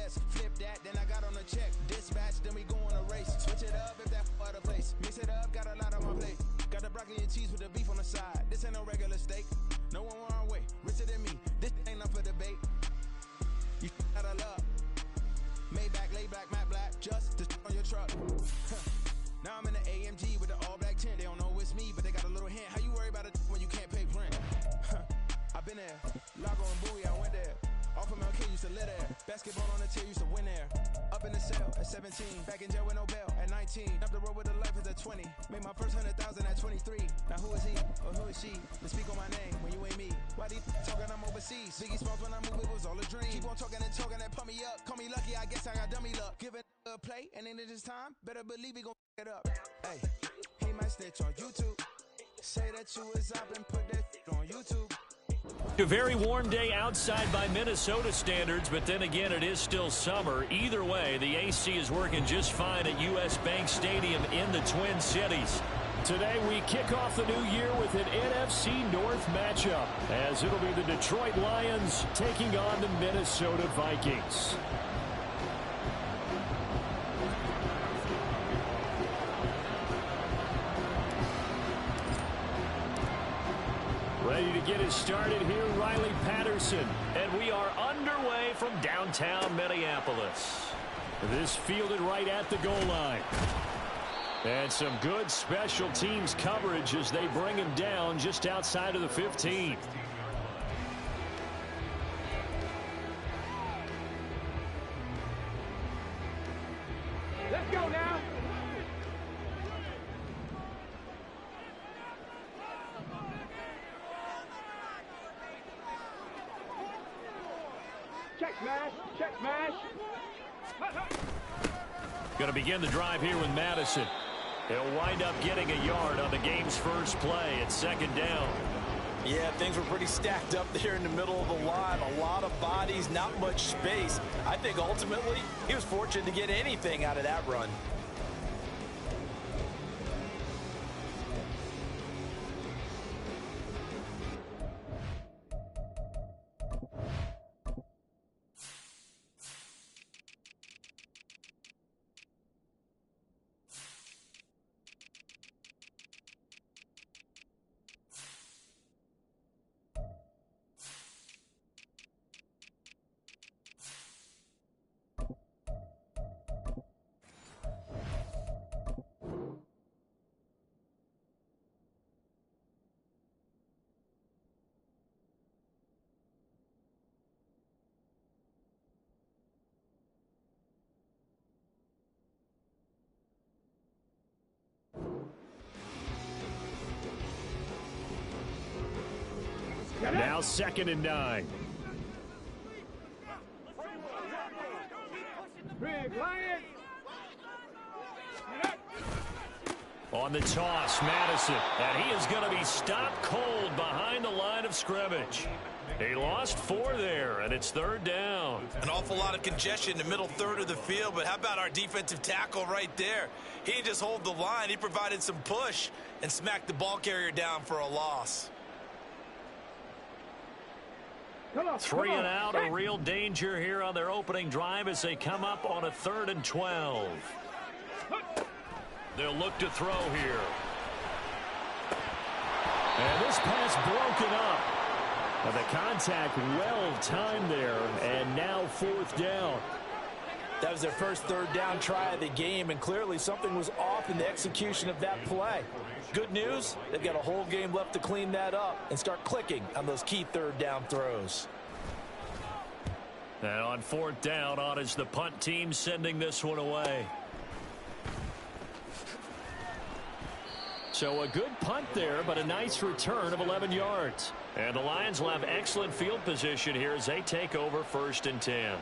MLS. Flip that, then I got on a check. Dispatch, then we go on a race. Switch it up if that other place. Mix it up, got a lot on my plate. Got the broccoli and cheese with the beef on the side. This ain't no regular steak. No one wrong way, richer than me. This ain't up for debate. You out of love. Maybach, lay back, matte black, just to on your truck. Now I'm in the AMG with the all black tint. They don't know it's me, but they got a little hint. How you worry about it when you can't pay rent? I've been there. Lago and Bowie, I went there. Off of MLK, used to live there. Basketball on the tier, used to win there. Up in the cell at 17. Back in jail with no bail at 19. Up the road with the life at 20. Made my first 100,000 at 23. Now who is he or who is she? To speak on my name when you ain't me. Why they talking I'm overseas? Biggie Smalls when I move, it was all a dream. Keep on talking and talking and pump me up. Call me lucky, I guess I got dummy luck. Give it a play and then it's time. Better believe we gon' it up. Hey, he might snitch on YouTube. Say that you was up and put that on YouTube. A very warm day outside by Minnesota standards, but then again, it is still summer. Either way, the AC is working just fine at U.S. Bank Stadium in the Twin Cities. Today, we kick off the new year with an NFC North matchup, as it'll be the Detroit Lions taking on the Minnesota Vikings. Ready to get it started here, Riley Patterson. And we are underway from downtown Minneapolis. This fielded right at the goal line. And some good special teams coverage as they bring him down just outside of the 15. Let's go now. Check smash, check smash. Going to begin the drive here with Madison. He'll wind up getting a yard on the game's first play at second down. Yeah, things were pretty stacked up there in the middle of the line. A lot of bodies, not much space. I think ultimately he was fortunate to get anything out of that run. Now 2nd and 9. Big Lion. On the toss, Madison. And he is going to be stopped cold behind the line of scrimmage. He lost 4 there, and it's 3rd down. An awful lot of congestion in the middle third of the field, but how about our defensive tackle right there? He didn't just hold the line. He provided some push and smacked the ball carrier down for a loss. 3 and out, a real danger here on their opening drive as they come up on a 3rd and 12. They'll look to throw here. And this pass broken up. And the contact well timed there, and now 4th down. That was their first 3rd down try of the game, and clearly something was off in the execution of that play. Good news, they've got a whole game left to clean that up and start clicking on those key 3rd down throws. And on 4th down, on is the punt team sending this one away. So a good punt there, but a nice return of 11 yards. And the Lions will have excellent field position here as they take over 1st and 10.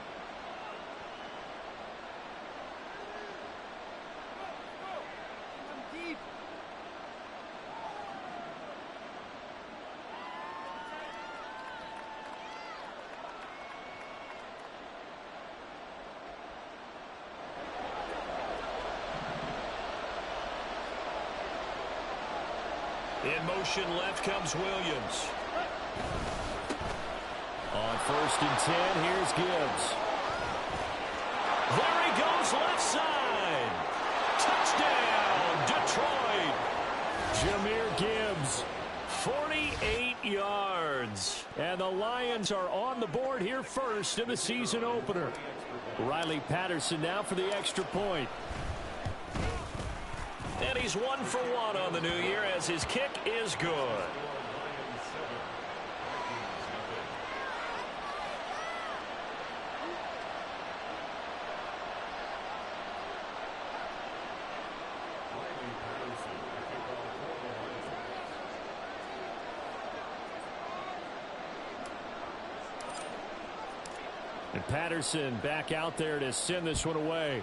In motion left comes Williams. On 1st and 10, here's Gibbs. There he goes, left side. Touchdown, Detroit. Jahmyr Gibbs, 48 yards. And the Lions are on the board here first in the season opener. Riley Patterson now for the extra point. And he's 1 for 1 on the new year as his kick is good. And Patterson back out there to send this one away.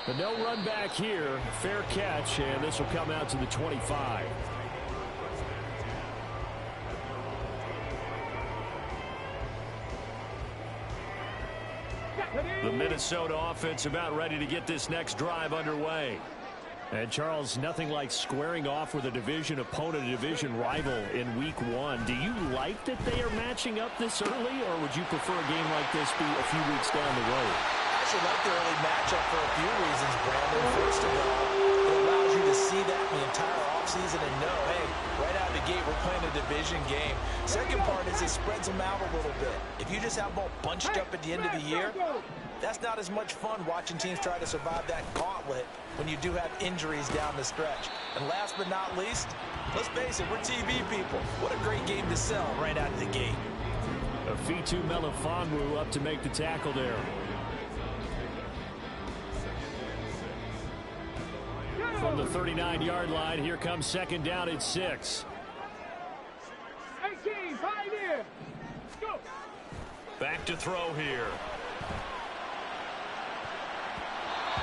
But no run back here. Fair catch, and this will come out to the 25. The Minnesota offense about ready to get this next drive underway. And, Charles, nothing like squaring off with a division opponent, a division rival in week 1. Do you like that they are matching up this early, or would you prefer a game like this be a few weeks down the road? I actually like the early matchup for a few reasons, Brandon. First of all, it allows you to see that the entire offseason and know, hey, right out of the gate, we're playing a division game. Second part is it spreads them out a little bit. If you just have them all bunched up at the end of the year, that's not as much fun watching teams try to survive that gauntlet when you do have injuries down the stretch. And last but not least, let's face it, we're TV people. What a great game to sell right out of the gate. Afitu Melifonwu up to make the tackle there. From the 39-yard line, here comes second down at 6. 18, Pioneer. Go. Back to throw here.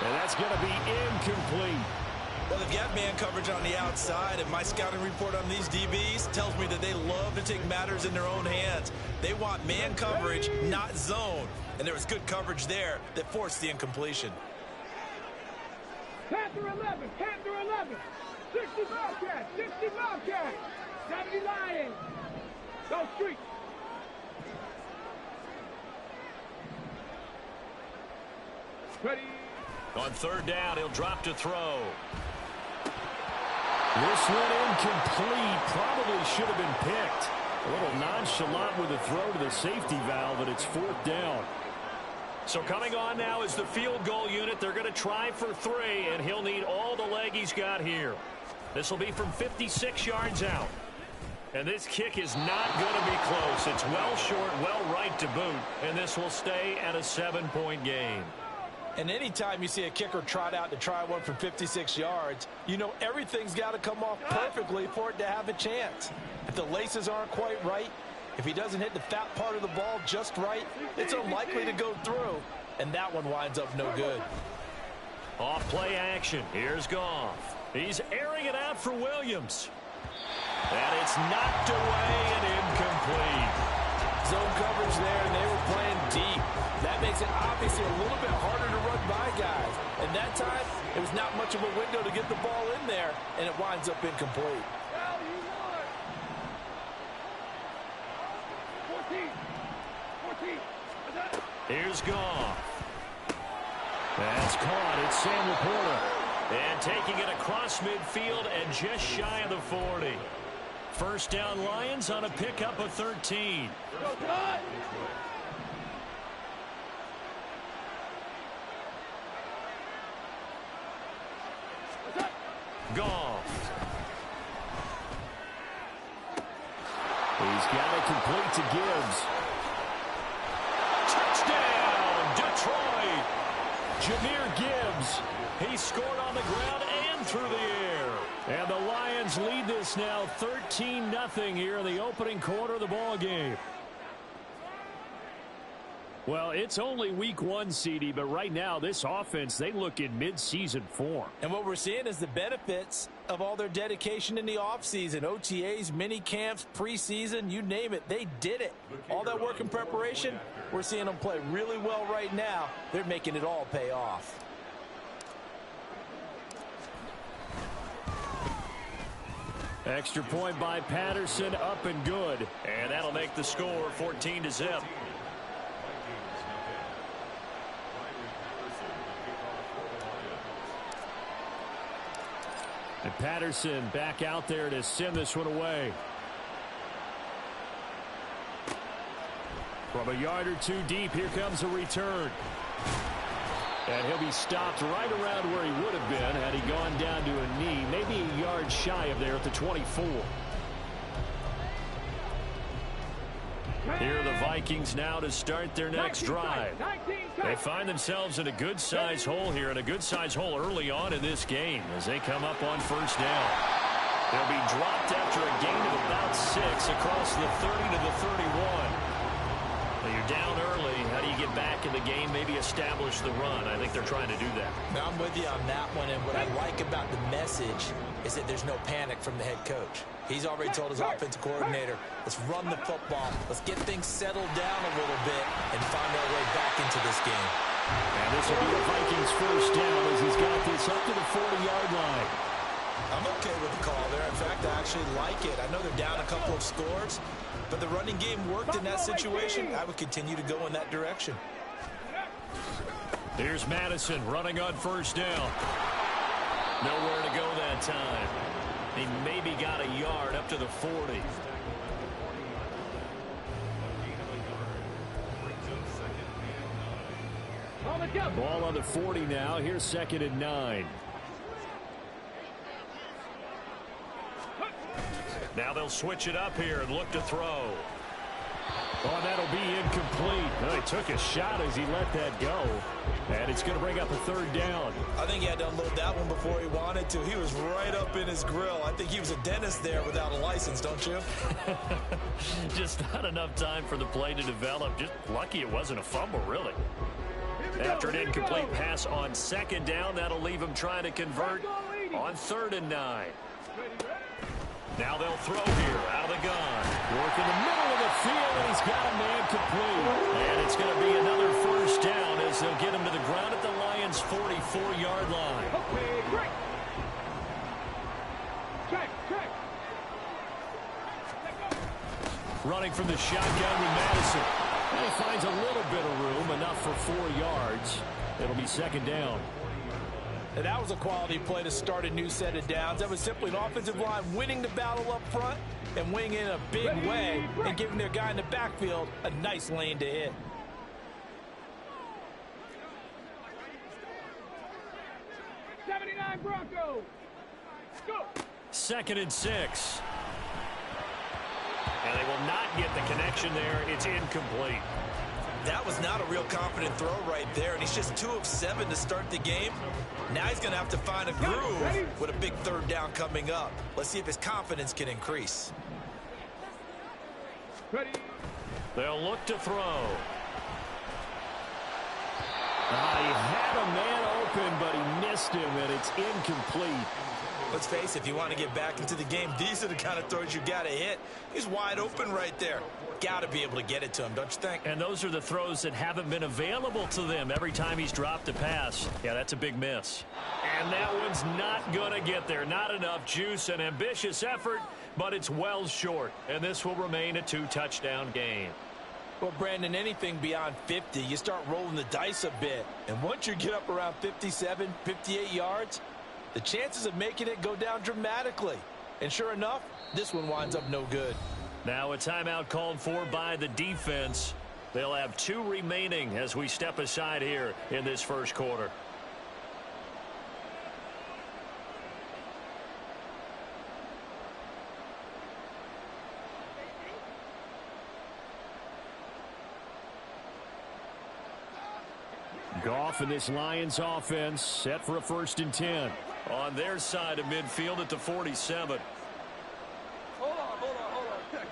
And that's going to be incomplete. Well, if you have man coverage on the outside, and my scouting report on these DBs tells me that they love to take matters in their own hands. They want man coverage, not zone. And there was good coverage there that forced the incompletion. Panther 11, Panther 11. 60 Bobcats, 60 Bobcats. 70 Lions. Go street. Ready. On third down, he'll drop to throw. This one incomplete. Probably should have been picked. A little nonchalant with a throw to the safety valve, and it's fourth down. So coming on now is the field goal unit. They're going to try for 3, and he'll need all the leg he's got here. This will be from 56 yards out. And this kick is not going to be close. It's well short, well right to boot, and this will stay at a 7-point game. And anytime you see a kicker trot out to try one from 56 yards, you know everything's got to come off perfectly for it to have a chance. If the laces aren't quite right, if he doesn't hit the fat part of the ball just right, it's unlikely to go through. And that one winds up no good. Off play action. Here's Goff. He's airing it out for Williams. And it's knocked away and incomplete. Zone coverage there, and they were playing deep. That makes it obviously a little bit harder to run by guys. And that time, it was not much of a window to get the ball in there, and it winds up incomplete. 14. Here's Goff. That's caught. It's Sam Laporta. And taking it across midfield and just shy of the 40. First down Lions on a pickup of 13. Goff. He's got it complete to Gibbs. Touchdown, Detroit. Jahmyr Gibbs. He scored on the ground and through the air. And the Lions lead this now 13-0 here in the opening quarter of the ball game. Well, it's only week 1, CD, but right now this offense, they look in mid-season form. And what we're seeing is the benefits of all their dedication in the offseason. OTAs, mini camps, preseason, you name it, they did it. All that work and preparation, we're seeing them play really well right now. They're making it all pay off. Extra point by Patterson, up and good. And that'll make the score 14-0. And Patterson back out there to send this one away. From a yard or two deep, here comes a return. And he'll be stopped right around where he would have been had he gone down to a knee, maybe a yard shy of there at the 24. Here are the Vikings now to start their next drive. They find themselves in a good-sized hole here, and a good-sized hole early on in this game as they come up on first down. They'll be dropped after a gain of about 6 across the 30 to the 31. You're down early. How do you get back in the game, maybe establish the run? I think they're trying to do that. Now, I'm with you on that one, and what I like about the message is that there's no panic from the head coach. He's already told his offensive coordinator, let's run the football, let's get things settled down a little bit and find our way back into this game. And this will be the Vikings' first down as he's got this up to the 40-yard line. I'm okay with the call there. In fact, I actually like it. I know they're down a couple of scores, but the running game worked in that situation. I would continue to go in that direction. Here's Madison running on first down. Nowhere to go that time. He maybe got a yard up to the 40. Ball on the 40 now. Here's 2nd and 9. Now they'll switch it up here and look to throw. Oh, that'll be incomplete. Well, he took a shot as he let that go. And it's going to bring up a 3rd down. I think he had to unload that one before he wanted to. He was right up in his grill. I think he was a dentist there without a license, don't you? Just not enough time for the play to develop. Just lucky it wasn't a fumble, really. After an incomplete pass on 2nd down, that'll leave him trying to convert on 3rd and 9. Now they'll throw here out of the gun. Work in the middle of the field, and he's got a man complete. And it's going to be another first down as they'll get him to the ground at the Lions' 44-yard line. Okay, great. Check. Running from the shotgun with Madison. And he finds a little bit of room, enough for 4 yards. It'll be 2nd down. And that was a quality play to start a new set of downs. That was simply an offensive line winning the battle up front and winning in a big way and giving their guy in the backfield a nice lane to hit. '79 Broncos. Go. 2nd and 6. And they will not get the connection there. It's incomplete. That was not a real confident throw right there, and he's just 2 of 7 to start the game. Now he's going to have to find a groove with a big 3rd down coming up. Let's see if his confidence can increase. Ready. They'll look to throw. He had a man open, but he missed him, and it's incomplete. Let's face it, if you want to get back into the game, these are the kind of throws you got to hit. He's wide open right there. Got to be able to get it to him, don't you think? And those are the throws that haven't been available to them every time he's dropped a pass. Yeah, that's a big miss. And that one's not going to get there. Not enough juice, an ambitious effort, but it's well short. And this will remain a 2-touchdown game. Well, Brandon, anything beyond 50, you start rolling the dice a bit. And once you get up around 57, 58 yards, the chances of making it go down dramatically. And sure enough, this one winds up no good. Now a timeout called for by the defense. They'll have 2 remaining as we step aside here in this first quarter. Goff and this Lions offense set for a 1st and 10. On their side of midfield at the 47. Hold on. Check.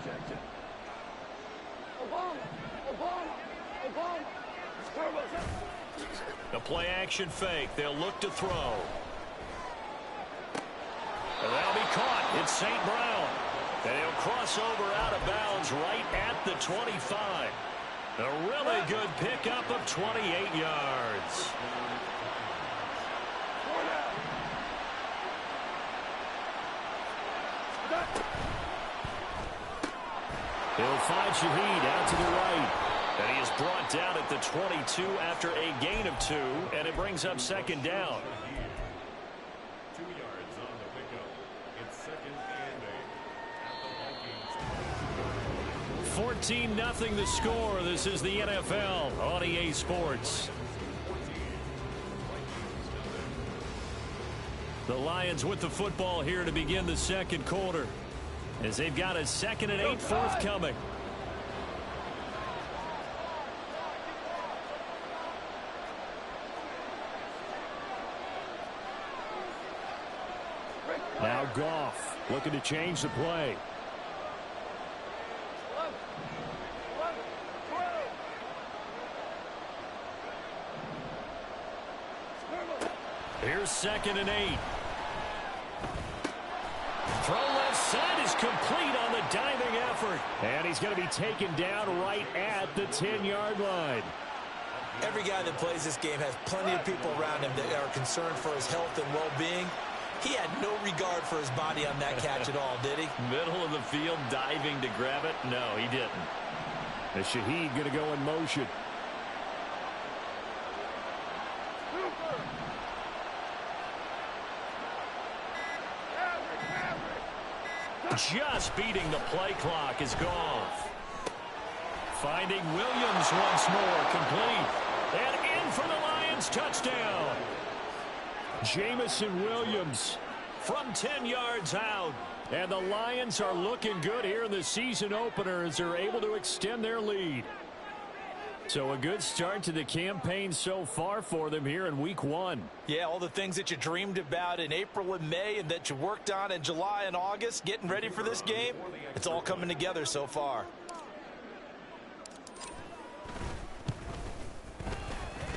The play action fake. They'll look to throw. And that'll be caught. It's St. Brown. And he'll cross over out of bounds right at the 25. A really good pickup of 28 yards. He'll find Shaheed out to the right. And he is brought down at the 22 after a gain of 2. And it brings up 2nd down. 2 yards on the pickup. 14-0 the score. This is the NFL on EA Sports. The Lions with the football here to begin the second quarter, as they've got a 2nd and 8 forthcoming. Now Goff looking to change the play. Here's 2nd and 8. Throw left side is complete on the diving effort. And he's going to be taken down right at the 10-yard line. Every guy that plays this game has plenty of people around him that are concerned for his health and well-being. He had no regard for his body on that catch at all, did he? Middle of the field, diving to grab it? No, he didn't. The Shaheed going to go in motion. Just beating the play clock is Goff. Finding Williams once more, complete. And in for the Lions, touchdown. Jamison Williams from 10 yards out. And the Lions are looking good here in the season opener as they're able to extend their lead. So a good start to the campaign so far for them here in week 1. Yeah, all the things that you dreamed about in April and May and that you worked on in July and August, getting ready for this game, it's all coming together so far.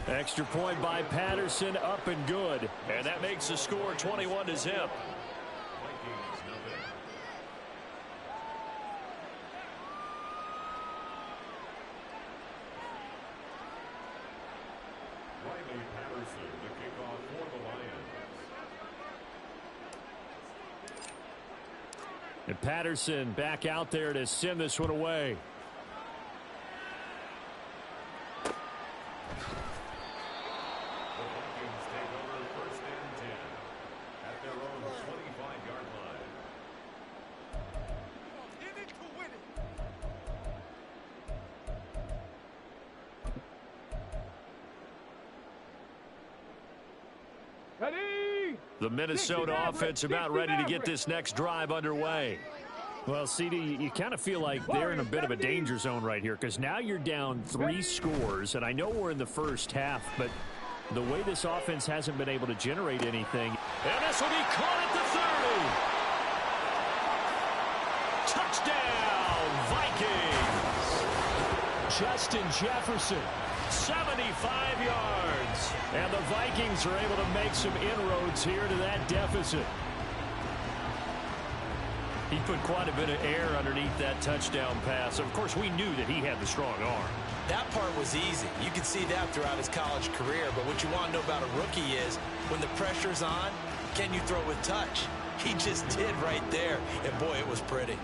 Extra point by Patterson, up and good. And that makes the score 21-0. And Patterson back out there to send this one away. The Minnesota offense about ready to get this next drive underway. Well, CD, you kind of feel like they're in a bit of a danger zone right here because now you're down 3 scores, and I know we're in the first half, but the way this offense hasn't been able to generate anything. And this will be caught at the 30. Touchdown, Vikings. Justin Jefferson. 75 yards. And the Vikings are able to make some inroads here to that deficit. He put quite a bit of air underneath that touchdown pass. Of course, we knew that he had the strong arm. That part was easy. You could see that throughout his college career. But what you want to know about a rookie is when the pressure's on, can you throw with touch? He just did right there. And, boy, it was pretty.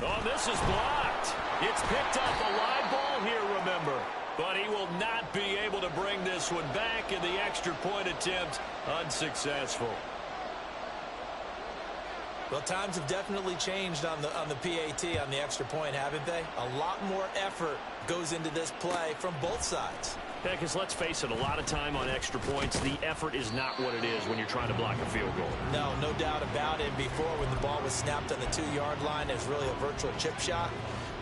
Oh, this is blocked. It's picked up a live ball here, remember. But he will not be able to bring this one back, and the extra point attempt unsuccessful. Well, times have definitely changed on the PAT, on the extra point, haven't they? A lot more effort goes into this play from both sides. Yeah, because let's face it, a lot of time on extra points, the effort is not what it is when you're trying to block a field goal. No doubt about it. Before, when the ball was snapped on the 2-yard line, it was really a virtual chip shot.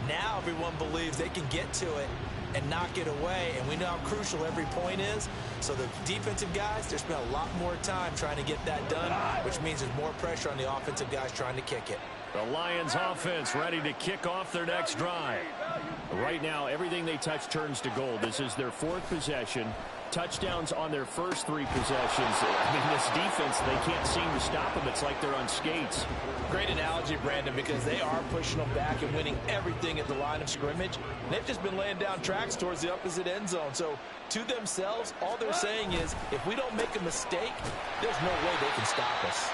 Now everyone believes they can get to it and knock it away, and we know how crucial every point is. So the defensive guys, they spent a lot more time trying to get that done, which means there's more pressure on the offensive guys trying to kick it. The Lions offense ready to kick off their next drive. Right now, everything they touch turns to gold. This is their 4th possession. Touchdowns on their first 3 possessions. I mean, this defense, they can't seem to stop them. It's like they're on skates. Great analogy, Brandon, because they are pushing them back and winning everything at the line of scrimmage. And they've just been laying down tracks towards the opposite end zone. So to themselves, all they're saying is, if we don't make a mistake, there's no way they can stop us.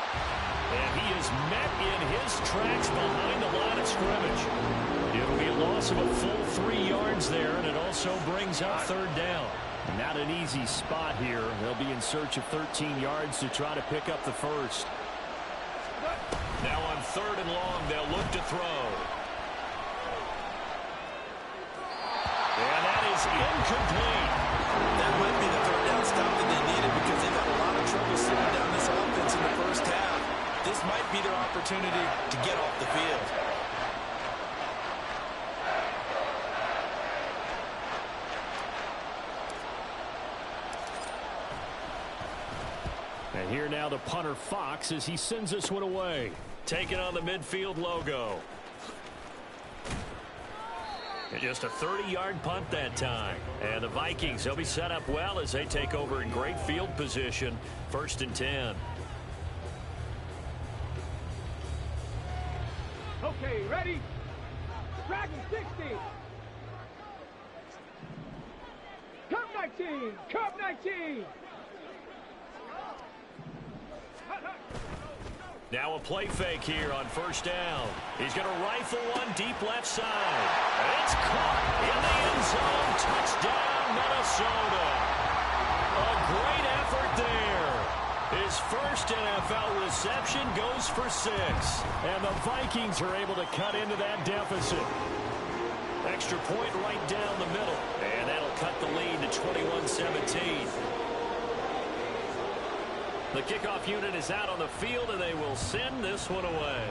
And he is met in his tracks behind the line of scrimmage. It'll be a loss of a full 3 yards there, and it also brings up 3rd down. Not an easy spot here. They'll be in search of 13 yards to try to pick up the first. Now on 3rd and long, they'll look to throw. And that is incomplete. That might be the 3rd down stop that they needed because they've had a lot of trouble slowing down this offense in the first half. This might be their opportunity to get off the field. And here now the punter Fox as he sends this one away. Taking on the midfield logo. And just a 30-yard punt that time. And the Vikings, they'll be set up well as they take over in great field position. 1st and 10. Okay, ready? Dragon 60. Curve 19. Curve 19. Now a play fake here on 1st down. He's going to rifle one deep left side. It's caught in the end zone. Touchdown, Minnesota. A great effort there. His first NFL reception goes for 6. And the Vikings are able to cut into that deficit. Extra point right down the middle. And that'll cut the lead to 21-17. The kickoff unit is out on the field, and they will send this one away.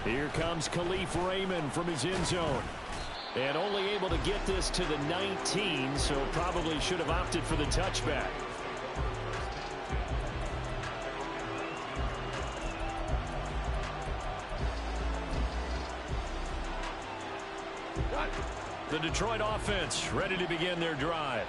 Here comes Khalif Raymond from his end zone. And only able to get this to the 19, so probably should have opted for the touchback. The Detroit offense ready to begin their drive.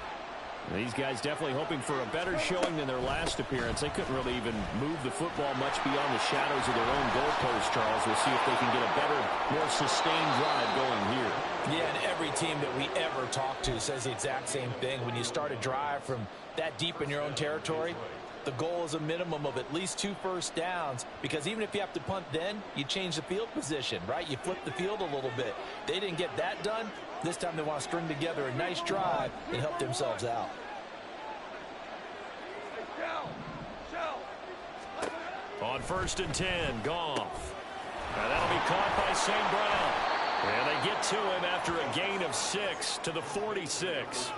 These guys definitely hoping for a better showing than their last appearance. They couldn't really even move the football much beyond the shadows of their own goalpost, Charles. We'll see if they can get a better, more sustained drive going here. Yeah, and every team that we ever talk to says the exact same thing. When you start a drive from that deep in your own territory, the goal is a minimum of at least 2 first downs, because even if you have to punt then, you change the field position, right? You flip the field a little bit. They didn't get that done. This time they want to string together a nice drive and help themselves out. On 1st and 10, Goff. And that'll be caught by St. Brown. And they get to him after a gain of 6 to the 46.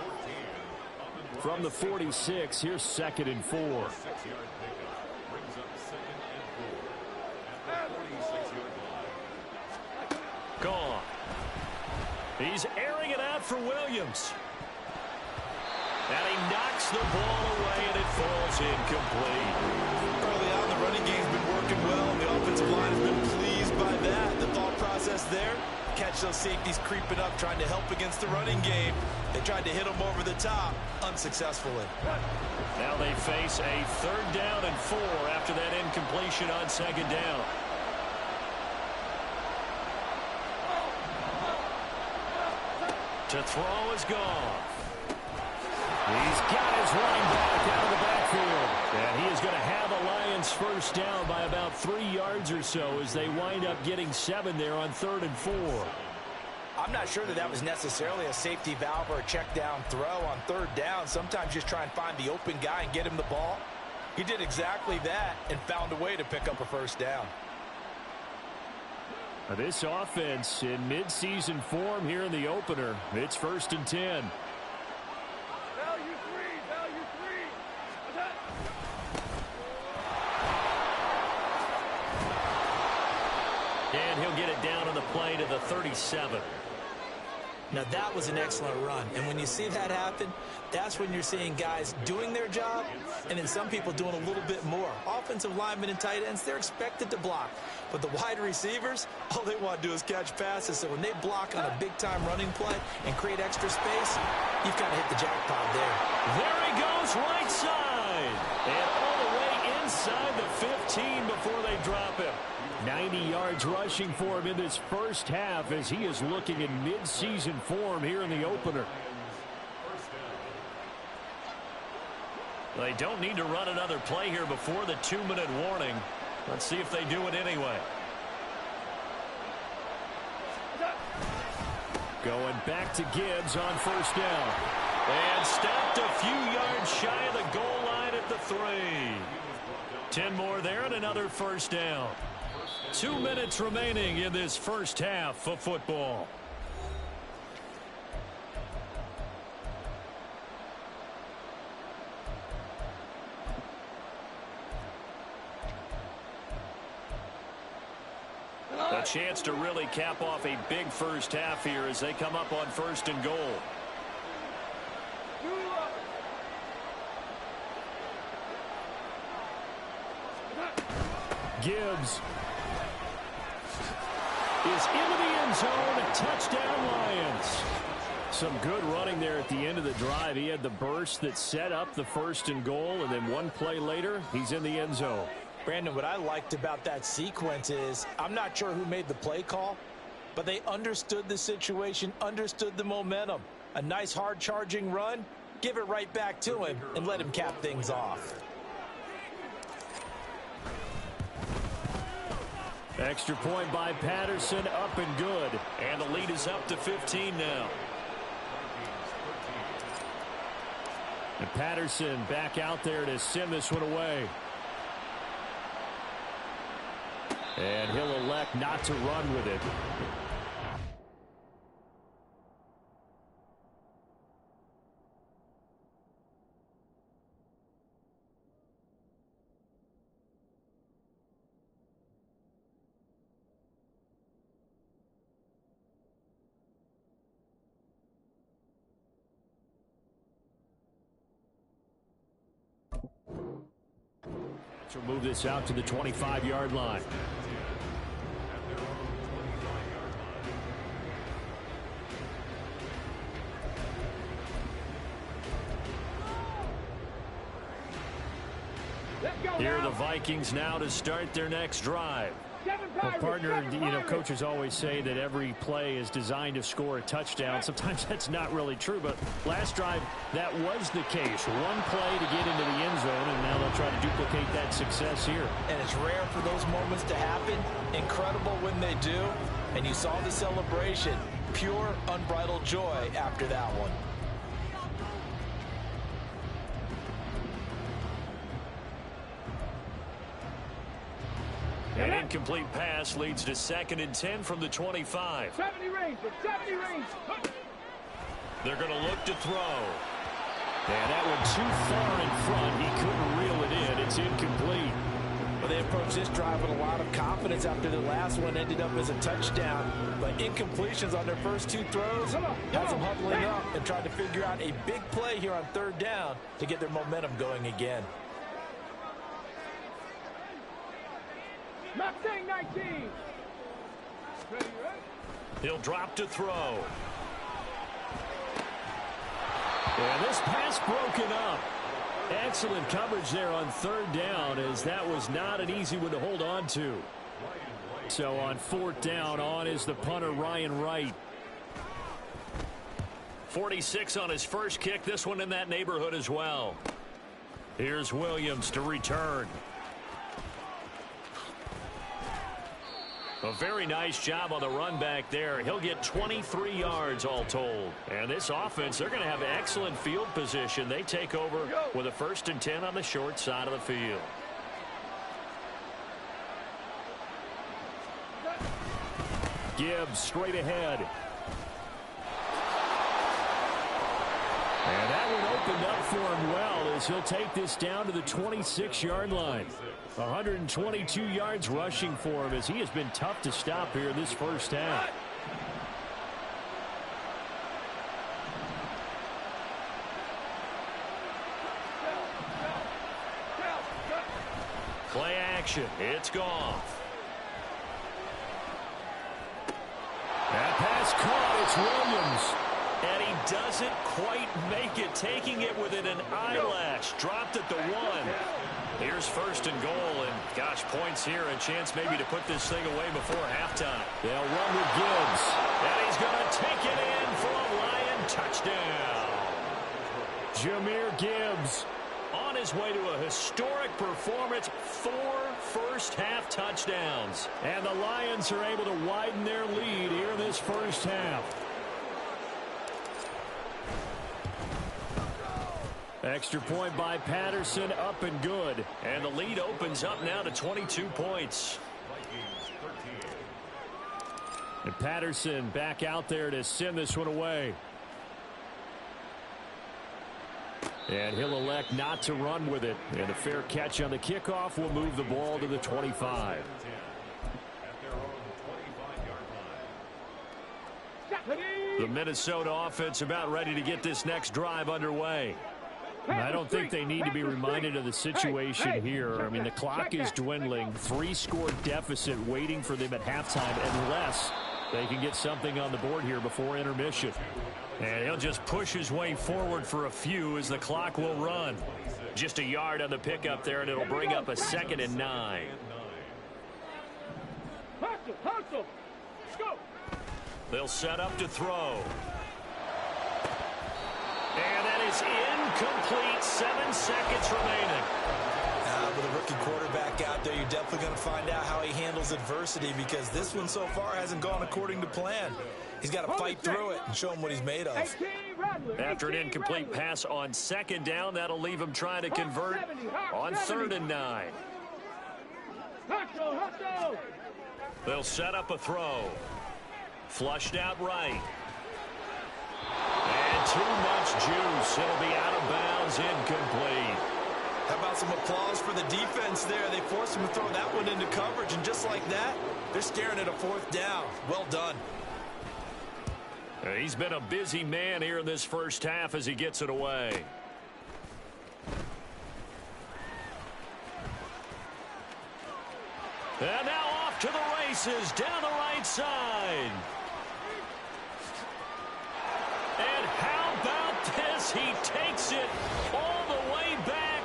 From the 46, here's 2nd and 4. Gone. He's airing it out for Williams. And he knocks the ball away, and it falls incomplete. Early on, the running game's been working well, and the offensive line has been pleased by that. The thought process there, catch those safeties creeping up, trying to help against the running game. They tried to hit them over the top, unsuccessfully. Now they face a 3rd down and 4 after that incompletion on 2nd down. To throw is Goff. He's got his running back out of the backfield. And he is going to have a Lions 1st down by about 3 yards or so as they wind up getting 7 there on 3rd and 4. I'm not sure that was necessarily a safety valve or a check down throw on 3rd down. Sometimes just try and find the open guy and get him the ball. He did exactly that and found a way to pick up a 1st down. This offense in midseason form here in the opener. It's 1st and 10. And he'll get it down on the play to the 37. Now, that was an excellent run. And when you see that happen, that's when you're seeing guys doing their job and then some people doing a little bit more. Offensive linemen and tight ends, they're expected to block. But the wide receivers, all they want to do is catch passes. So when they block on a big-time running play and create extra space, you've kind of hit the jackpot there. There he goes, right side. And all the way inside the 15 before they drop him. 90 yards rushing for him in this first half as he is looking in mid-season form here in the opener. They don't need to run another play here before the 2-minute warning. Let's see if they do it anyway. Going back to Gibbs on 1st down. And stopped a few yards shy of the goal line at the 3. 10 more there and another first down. 2 minutes remaining in this first half of football. A chance to really cap off a big first half here as they come up on 1st and goal. Gibbs is into the end zone. Touchdown, Lions. Some good running there at the end of the drive. He had the burst that set up the 1st and goal, and then one play later, he's in the end zone. Brandon, what I liked about that sequence is I'm not sure who made the play call, but they understood the situation, understood the momentum. A nice hard-charging run, give it right back to him, and let him cap things off. Extra point by Patterson, up and good. And the lead is up to 15 now. And Patterson back out there to send this one away. And he'll elect not to run with it. So move this out to the 25-yard line. Here are the Vikings now to start their next drive. Well, partner, coaches always say that every play is designed to score a touchdown. Sometimes that's not really true, but last drive, that was the case. One play to get into the end zone, and now they'll try to duplicate that success here. And it's rare for those moments to happen. Incredible when they do. And you saw the celebration. Pure, unbridled joy after that one. An incomplete pass leads to 2nd and 10 from the 25. 70 range. They're going to look to throw. And that one too far in front. He couldn't reel it in. It's incomplete. Well, they approached this drive with a lot of confidence after the last one ended up as a touchdown. But incompletions on their first 2 throws has them huddling up and trying to figure out a big play here on 3rd down to get their momentum going again. Mustang 19. He'll drop to throw. And this pass broken up. Excellent coverage there on 3rd down, as that was not an easy one to hold on to. So on 4th down, on is the punter, Ryan Wright. 46 on his first kick. This one in that neighborhood as well. Here's Williams to return. A very nice job on the run back there. He'll get 23 yards all told. And this offense, they're going to have excellent field position. They take over with a 1st and 10 on the short side of the field. Gibbs straight ahead. And that one opened up for him well as he'll take this down to the 26-yard line. 122 yards rushing for him as he has been tough to stop here this first half. Play action. It's Goff. That pass caught. It's Williams. And he doesn't quite make it, taking it within an eyelash. Dropped at the 1. Here's 1st and goal, and gosh, points here, a chance maybe to put this thing away before halftime. They'll run with Gibbs, and he's going to take it in for a Lion touchdown. Jahmyr Gibbs on his way to a historic performance, 4 first-half touchdowns. And the Lions are able to widen their lead here in this first half. Extra point by Patterson, up and good. And the lead opens up now to 22 points. And Patterson back out there to send this one away. And he'll elect not to run with it. And a fair catch on the kickoff will move the ball to the 25. The Minnesota offense about ready to get this next drive underway. I don't think they need to be reminded of the situation here. I mean, the clock is dwindling. 3-score deficit waiting for them at halftime unless they can get something on the board here before intermission. And he'll just push his way forward for a few as the clock will run. Just a yard on the pickup there, and it'll bring up a 2nd and 9. Hustle. Go. They'll set up to throw. And that is incomplete. 7 seconds remaining. With a rookie quarterback out there, you're definitely going to find out how he handles adversity, because this one so far hasn't gone according to plan. He's got to fight through it and show him what he's made of. After an incomplete pass on 2nd down, that'll leave him trying to convert on 3rd and 9. They'll set up a throw. Flushed out right. And too much juice. It'll be out of bounds, incomplete. How about some applause for the defense there? They forced him to throw that one into coverage, and just like that, they're staring at a 4th down. Well done. He's been a busy man here in this first half as he gets it away. And now off to the races down the right side. And how about this? He takes it all the way back.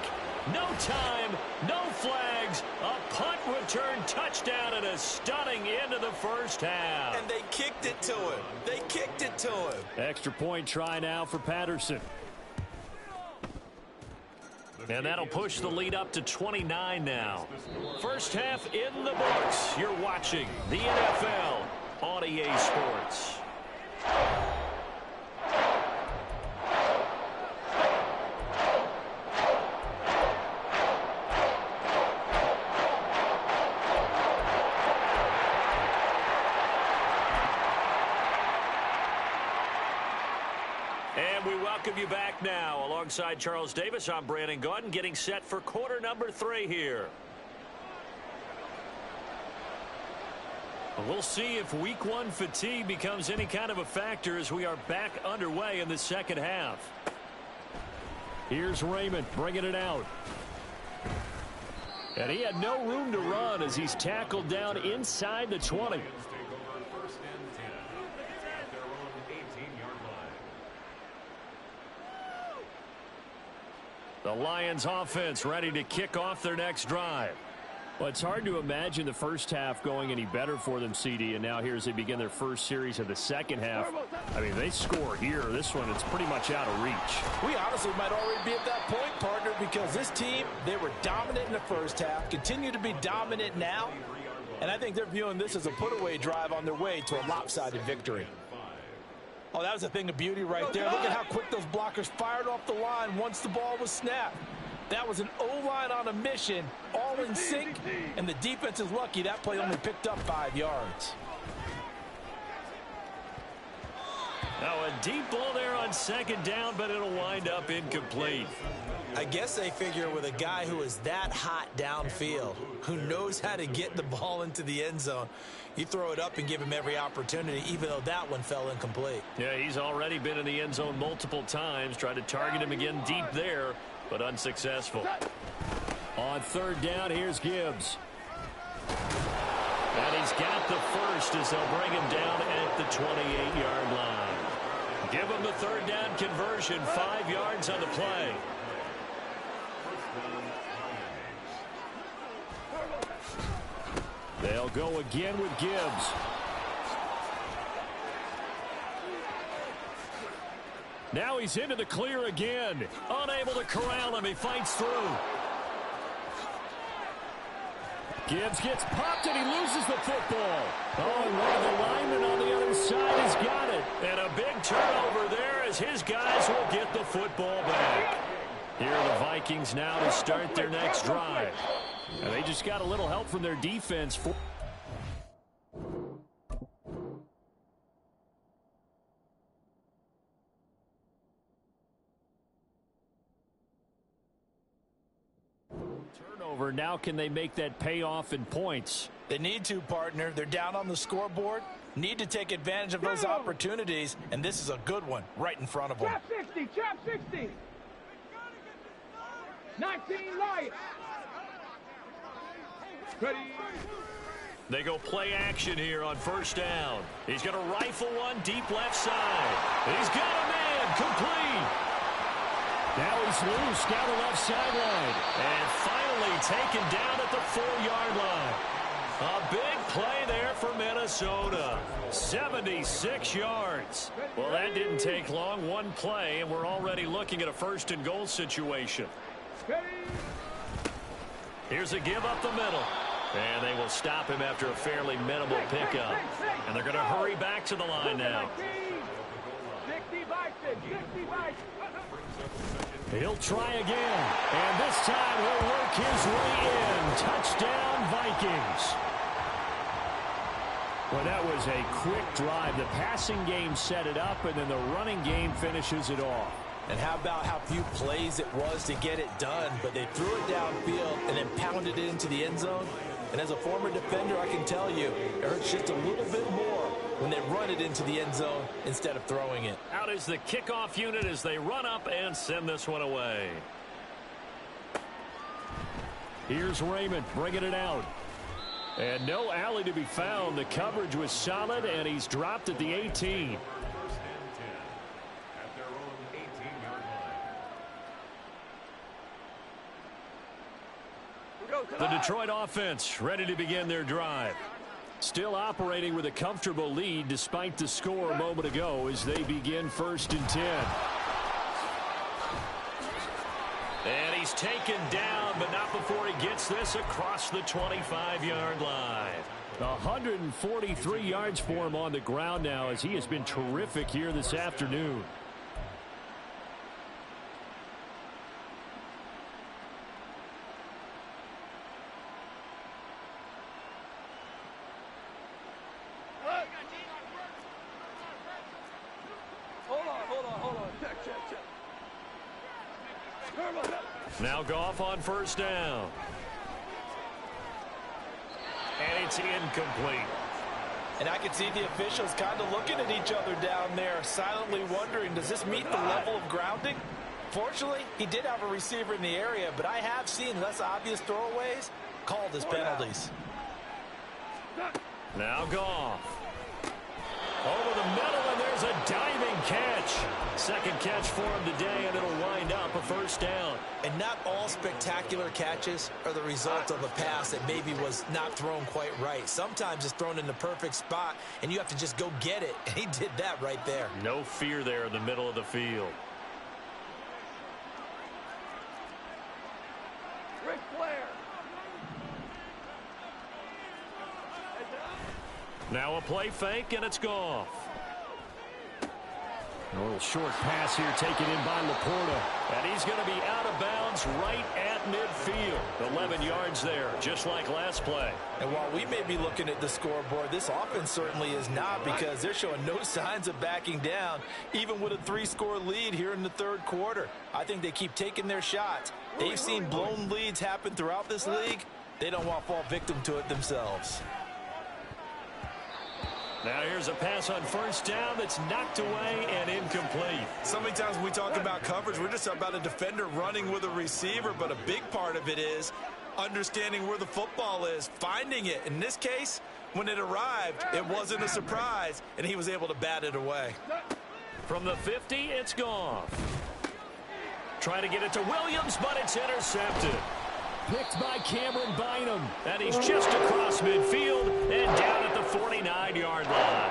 No time, no flags, a punt return touchdown, and a stunning end of the first half. And they kicked it to him. They kicked it to him. Extra point try now for Patterson. And that'll push the lead up to 29 now. First half in the books. You're watching the NFL on EA Sports. And we welcome you back now. Alongside Charles Davis, I'm Brandon Gaudin, getting set for quarter number 3 here. We'll see if week 1 fatigue becomes any kind of a factor as we are back underway in the second half. Here's Raymond bringing it out. And he had no room to run as he's tackled down inside the 20. The Lions offense ready to kick off their next drive. Well, it's hard to imagine the first half going any better for them, CD, and now here as they begin their first series of the second half. I mean, they score here. This one, it's pretty much out of reach. We honestly might already be at that point, partner, because this team, they were dominant in the first half, continue to be dominant now, and I think they're viewing this as a put-away drive on their way to a lopsided victory. Oh, that was a thing of beauty right there. Look at how quick those blockers fired off the line once the ball was snapped. That was an O-line on a mission, all in sync, and the defense is lucky that play only picked up 5 yards. Now a deep ball there on 2nd down, but it'll wind up incomplete. I guess they figure with a guy who is that hot downfield, who knows how to get the ball into the end zone, you throw it up and give him every opportunity, even though that one fell incomplete. Yeah, he's already been in the end zone multiple times. Tried to target him again deep there, but unsuccessful. On 3rd down, here's Gibbs. And he's got the first as they'll bring him down at the 28-yard line. Give him the 3rd down conversion, 5 yards on the play. They'll go again with Gibbs. Now he's into the clear again. Unable to corral him. He fights through. Gibbs gets popped and he loses the football. Oh, and one of the linemen on the other side has got it. And a big turnover there as his guys will get the football back. Here are the Vikings now to start their next drive. And they just got a little help from their defense. Turnover. Now can they make that payoff in points? They need to, partner. They're down on the scoreboard. Need to take advantage of those opportunities, and this is a good one right in front of them. Trap 60, trap 60. 19 Lions. Ready. They go play action here on first down. He's going to rifle one deep left side. He's got a man complete. Now he's loose down the left sideline. And finally taken down at the 4-yard line. A big play there for Minnesota. 76 yards. Well, that didn't take long. One play, and we're already looking at a first and goal situation. Here's a give up the middle. And they will stop him after a fairly minimal pickup. And they're going to hurry back to the line now. 60 Vikings, 60 Vikings. He'll try again. And this time he'll work his way in. Touchdown, Vikings. Well, that was a quick drive. The passing game set it up, and then the running game finishes it off. And how about how few plays it was to get it done, but they threw it downfield and then pounded it into the end zone. And as a former defender, I can tell you, it hurts just a little bit more when they run it into the end zone instead of throwing it. Out is the kickoff unit as they run up and send this one away. Here's Raymond bringing it out. And no alley to be found. The coverage was solid, and he's dropped at the 18. The Detroit offense ready to begin their drive. Still operating with a comfortable lead despite the score a moment ago as they begin 1st and 10. And he's taken down, but not before he gets this across the 25-yard line. 143 yards for him on the ground now as he has been terrific here this afternoon. Now Goff on first down. And it's incomplete. And I can see the officials kind of looking at each other down there, silently wondering, does this meet the level of grounding? Fortunately, he did have a receiver in the area, but I have seen less obvious throwaways called as penalties. Now Goff. Over the middle, and there's a diving catch. Second catch for him today, and it'll wind up a first down. And not all spectacular catches are the result of a pass that maybe was not thrown quite right. Sometimes it's thrown in the perfect spot, and you have to just go get it. And he did that right there. No fear there in the middle of the field. Ric Flair. Now a play fake, and it's Goff. A little short pass here taken in by Laporta. And he's going to be out of bounds right at midfield. 11 yards there, just like last play. And while we may be looking at the scoreboard, this offense certainly is not, because they're showing no signs of backing down, even with a 3-score lead here in the third quarter. I think they keep taking their shots. They've seen blown leads happen throughout this league. They don't want to fall victim to it themselves. Now here's a pass on first down that's knocked away and incomplete. So many times when we talk about coverage, we're just about a defender running with a receiver, but a big part of it is understanding where the football is, finding it. In this case, when it arrived, it wasn't a surprise, and he was able to bat it away. From the 50, it's Goff. Trying to get it to Williams, but it's intercepted. Picked by Cameron Bynum. And he's just across midfield and down at the 49-yard line.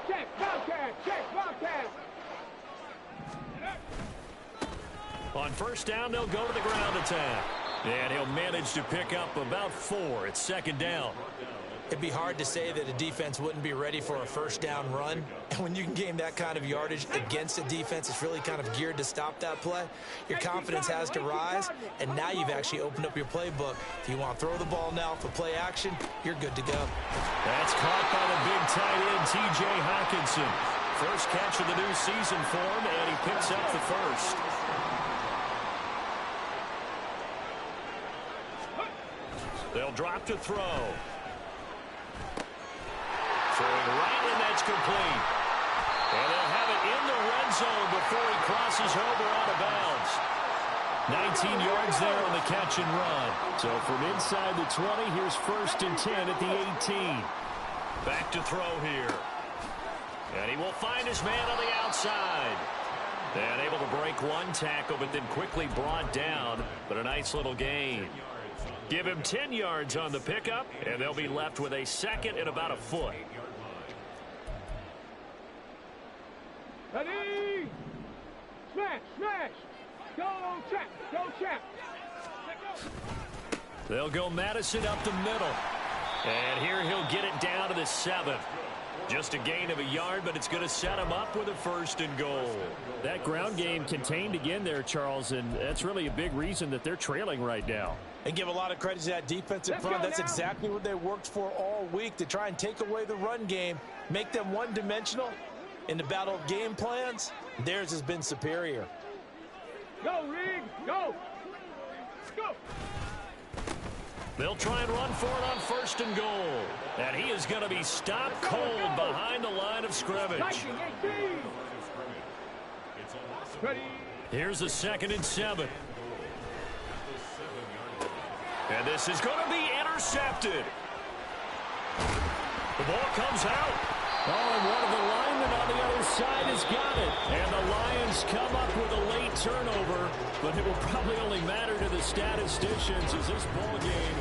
Check, Bobcat, check, Bobcat. On first down, they'll go to the ground attack. And he'll manage to pick up about 4 at second down. It'd be hard to say that a defense wouldn't be ready for a first down run. And when you can gain that kind of yardage against a defense that's really kind of geared to stop that play, your confidence has to rise, and now you've actually opened up your playbook. If you want to throw the ball now for play action, you're good to go. That's caught by the big tight end, T.J. Hockenson. First catch of the new season for him, and he picks up the first. They'll drop to throw. Throwing right, and that's complete. And they'll have it in the red zone before he crosses over out of bounds. 19 yards there on the catch and run. So from inside the 20, here's 1st and 10 at the 18. Back to throw here. And he will find his man on the outside. And able to break one tackle, but then quickly brought down. But a nice little gain. Give him 10 yards on the pickup, and they'll be left with a second and about a foot. Ready? Smash, smash. Go, check, go, check. They'll go Madison up the middle. And here he'll get it down to the 7. Just a gain of a yard, but it's going to set him up with a 1st and goal. That ground game contained again there, Charles, and that's really a big reason that they're trailing right now. And give a lot of credit to that defensive front. That's exactly what they worked for all week, to try and take away the run game, make them one-dimensional. In the battle of game plans, theirs has been superior. Go, Reed, go. Go. They'll try and run for it on 1st and goal. And he is going to be stopped cold behind the line of scrimmage. Here's a 2nd and 7. And this is going to be intercepted. The ball comes out. Oh, and one of the linemen on the other side has got it. And the Lions come up with a late turnover, but it will probably only matter to the statisticians as this ball game.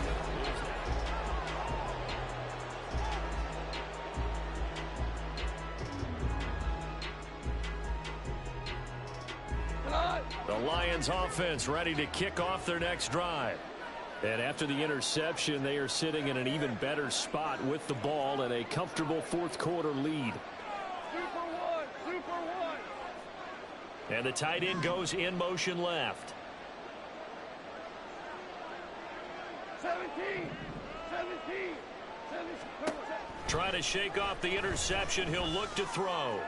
The Lions offense ready to kick off their next drive. And after the interception, they are sitting in an even better spot with the ball and a comfortable 4th quarter lead. Super one. And the tight end goes in motion left. 17. Trying to shake off the interception. He'll look to throw.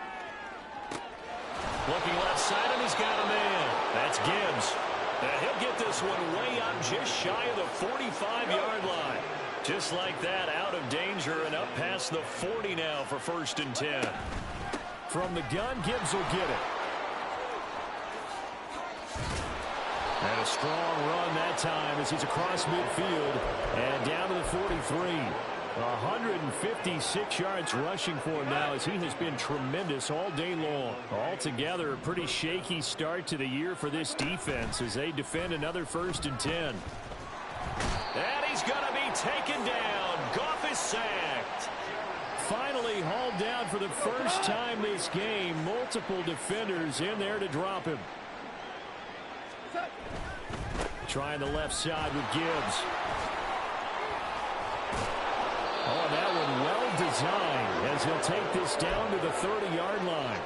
Looking left side, and he's got a man. That's Gibbs. And he'll get this one way up just shy of the 45-yard line. Just like that, out of danger and up past the 40 now for 1st and 10. From the gun, Gibbs will get it. And a strong run that time as he's across midfield and down to the 43. 156 yards rushing for him now as he has been tremendous all day long. Altogether, a pretty shaky start to the year for this defense as they defend another 1st and 10. And he's going to be taken down. Goff is sacked. Finally hauled down for the first time this game. Multiple defenders in there to drop him. Trying the left side with Gibbs. Oh, that one well designed as he'll take this down to the 30-yard line.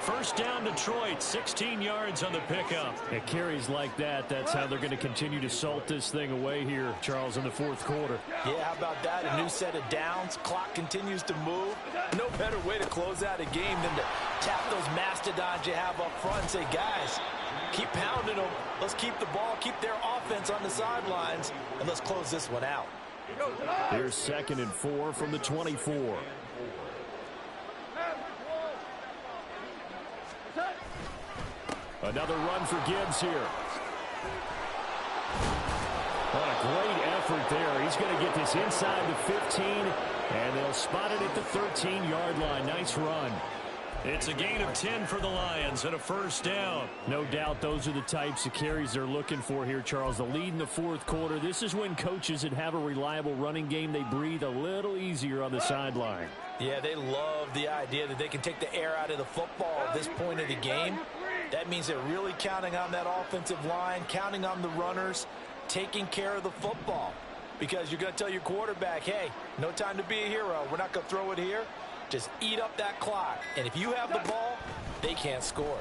First down, Detroit, 16 yards on the pickup. At carries like that, that's how they're going to continue to salt this thing away here, Charles, in the 4th quarter. Yeah, how about that? A new set of downs. Clock continues to move. No better way to close out a game than to tap those mastodons you have up front and say, guys, keep pounding them. Let's keep the ball, keep their offense on the sidelines, and let's close this one out. Here's 2nd and 4 from the 24. Another run for Gibbs here. What a great effort there. He's going to get this inside the 15, and they'll spot it at the 13-yard line. Nice run. It's a gain of 10 for the Lions and a first down. No doubt those are the types of carries they're looking for here, Charles. The lead in the 4th quarter. This is when coaches that have a reliable running game, they breathe a little easier on the sideline. Yeah, they love the idea that they can take the air out of the football at this point of the game. That means they're really counting on that offensive line, counting on the runners, taking care of the football. because you're going to tell your quarterback, hey, no time to be a hero. We're not going to throw it here. Just eat up that clock. And if you have the ball, they can't score.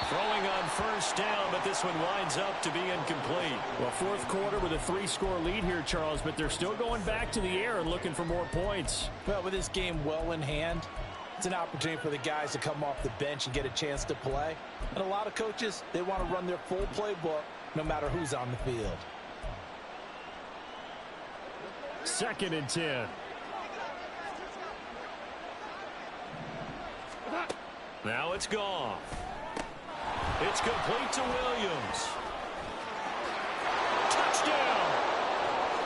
Throwing on first down, but this one winds up to be incomplete. Well, fourth quarter with a 3-score lead here, Charles, but they're still going back to the air and looking for more points. Well, with this game well in hand, it's an opportunity for the guys to come off the bench and get a chance to play. And a lot of coaches, they want to run their full playbook no matter who's on the field. 2nd and 10. Now it's gone. It's complete to Williams. Touchdown!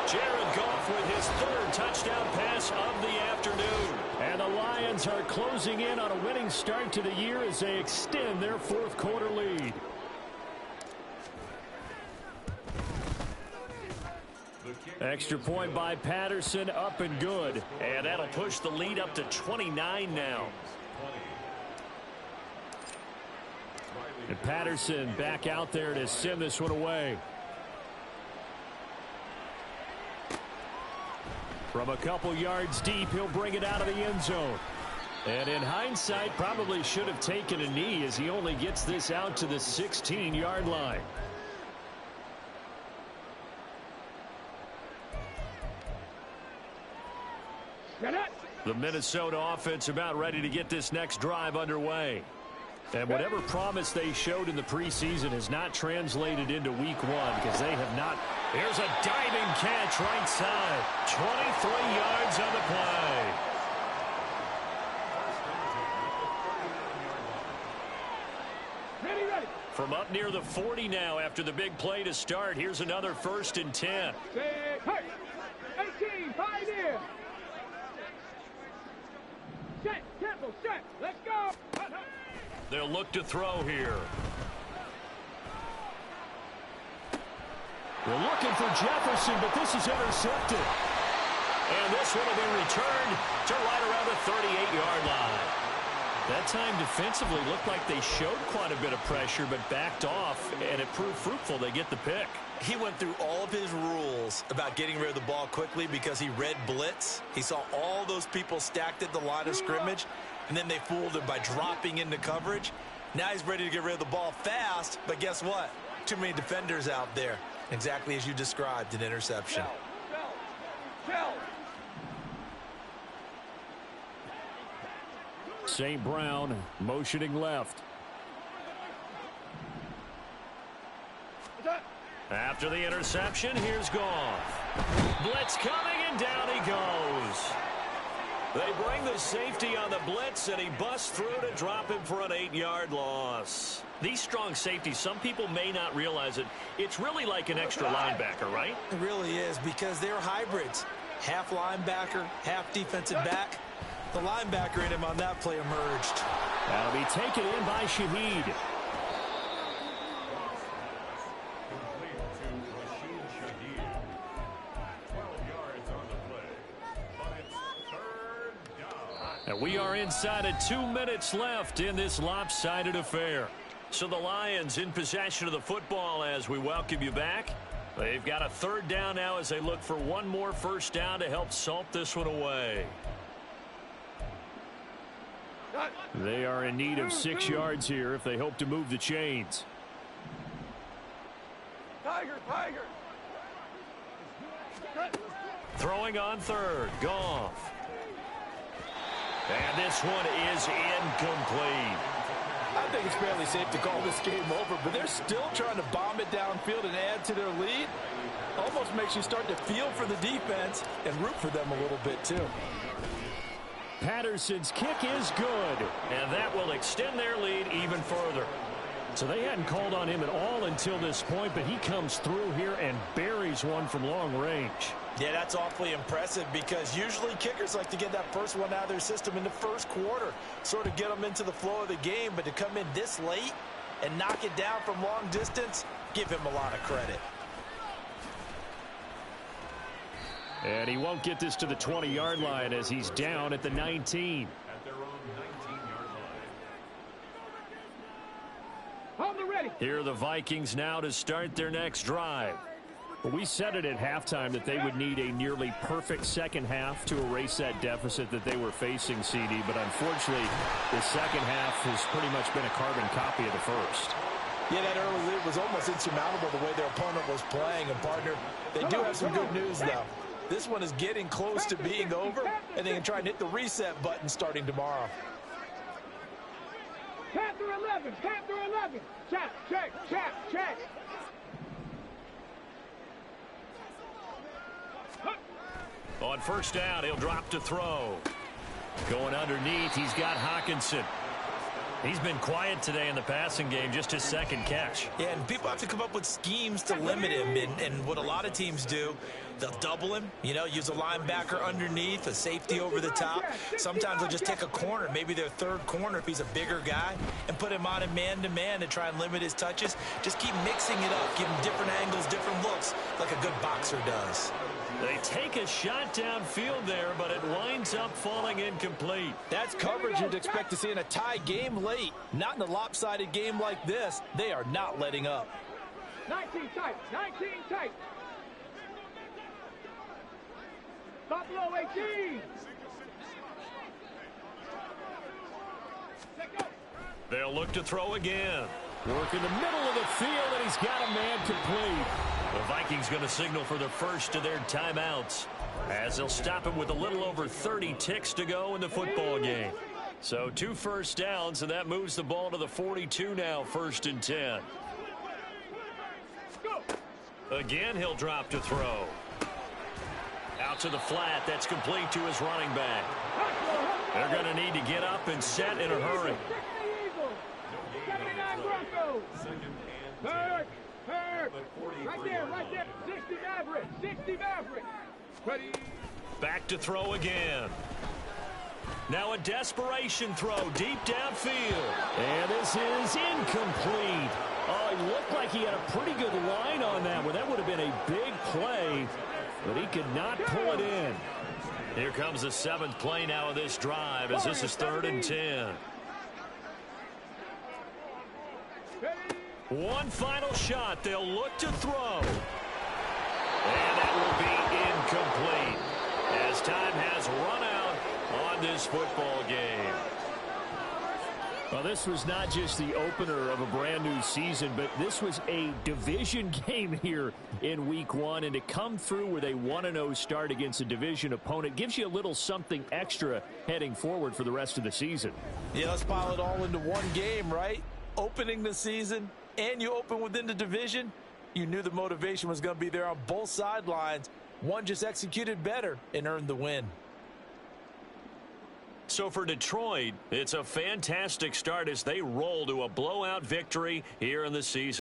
Jared Goff with his 3rd touchdown pass of the afternoon. And the Lions are closing in on a winning start to the year as they extend their 4th quarter lead. Extra point by Patterson, up and good. And that'll push the lead up to 29 now. And Patterson back out there to send this one away. From a couple yards deep, he'll bring it out of the end zone. And in hindsight, probably should have taken a knee as he only gets this out to the 16-yard line. The Minnesota offense about ready to get this next drive underway. And whatever promise they showed in the preseason has not translated into week 1 because they have not. Here's a diving catch right side. 23 yards on the play. Ready. From up near the 40 now after the big play to start. Here's another 1st and 10. 18, 5 in. Set, tempo, set. Let's go. They'll look to throw here. They're looking for Jefferson, but this is intercepted. And this one will be returned to right around the 38-yard line. That time defensively looked like they showed quite a bit of pressure but backed off, and it proved fruitful. They get the pick. He went through all of his rules about getting rid of the ball quickly because he read blitz. He saw all those people stacked at the line of scrimmage, and then they fooled him by dropping into coverage. Now he's ready to get rid of the ball fast, but guess what? Too many defenders out there. Exactly as you described, an interception. St. Brown motioning left. After the interception, here's Goff. Blitz coming, and down he goes. They bring the safety on the blitz, and he busts through to drop him for an 8-yard loss. These strong safeties, some people may not realize it. It's really like an extra linebacker, right? It really is, because they're hybrids. Half linebacker, half defensive back. The linebacker in him on that play emerged. That'll be taken in by Shaheed. And we are inside of 2 minutes left in this lopsided affair. So the Lions in possession of the football as we welcome you back. They've got a 3rd down now as they look for one more first down to help salt this one away. They are in need of 6 yards here if they hope to move the chains. Tiger. Throwing on 3rd, Goff. And this one is incomplete. I think it's fairly safe to call this game over, but they're still trying to bomb it downfield and add to their lead. Almost makes you start to feel for the defense and root for them a little bit, too. Patterson's kick is good. And that will extend their lead even further. So they hadn't called on him at all until this point, but he comes through here and buries one from long range. Yeah, that's awfully impressive because usually kickers like to get that first one out of their system in the first quarter, sort of get them into the flow of the game, but to come in this late and knock it down from long distance, give him a lot of credit. And he won't get this to the 20-yard line as he's down at the 19. On the Here are the Vikings now to start their next drive. We said it at halftime that they would need a nearly perfect second half to erase that deficit that they were facing, CD. But unfortunately, the second half has pretty much been a carbon copy of the first. Yeah, that early lead was almost insurmountable the way their opponent was playing. And, partner, they do have some good news, though. This one is getting close to being over, and they can try and hit the reset button starting tomorrow. Panther 11, Panther 11. Check, check, check, check. On first down, he'll drop to throw. Going underneath, he's got Hawkinson. He's been quiet today in the passing game, just his second catch. Yeah, and people have to come up with schemes to limit him. And what a lot of teams do, they'll double him, use a linebacker underneath, a safety over the top. Sometimes they'll just take a corner, maybe their third corner if he's a bigger guy, and put him on a man-to-man to try and limit his touches. Just keep mixing it up, give him different angles, different looks, like a good boxer does. They take a shot downfield there, but it winds up falling incomplete. That's coverage you'd expect to see in a tie game late. Not in a lopsided game like this. They are not letting up. 19 tight, 19 tight. Stop below 18. They'll look to throw again. Work in the middle of the field, and he's got a man complete. The Vikings going to signal for the first of their timeouts, as they'll stop him with a little over 30 ticks to go in the football game. So 2 first downs, and that moves the ball to the 42 now, 1st and 10. Again, he'll drop to throw. Out to the flat. That's complete to his running back. They're going to need to get up and set in a hurry. Right there. 60 Maverick. 60 Maverick. Ready. Back to throw again. Now a desperation throw deep downfield. And this is incomplete. Oh, he looked like he had a pretty good line on that one. That would have been a big play, but he could not pull it in. Here comes the 7th play now of this drive, as this is 3rd and 10. One final shot. They'll look to throw. And that will be incomplete, as time has run out on this football game. Well, this was not just the opener of a brand new season, but this was a division game here in week 1. And to come through with a 1-0 start against a division opponent gives you a little something extra heading forward for the rest of the season. Yeah, let's pile it all into one game, right? Opening the season, and you open within the division. You knew the motivation was going to be there on both sidelines. One just executed better and earned the win. So for Detroit, it's a fantastic start as they roll to a blowout victory here in the season.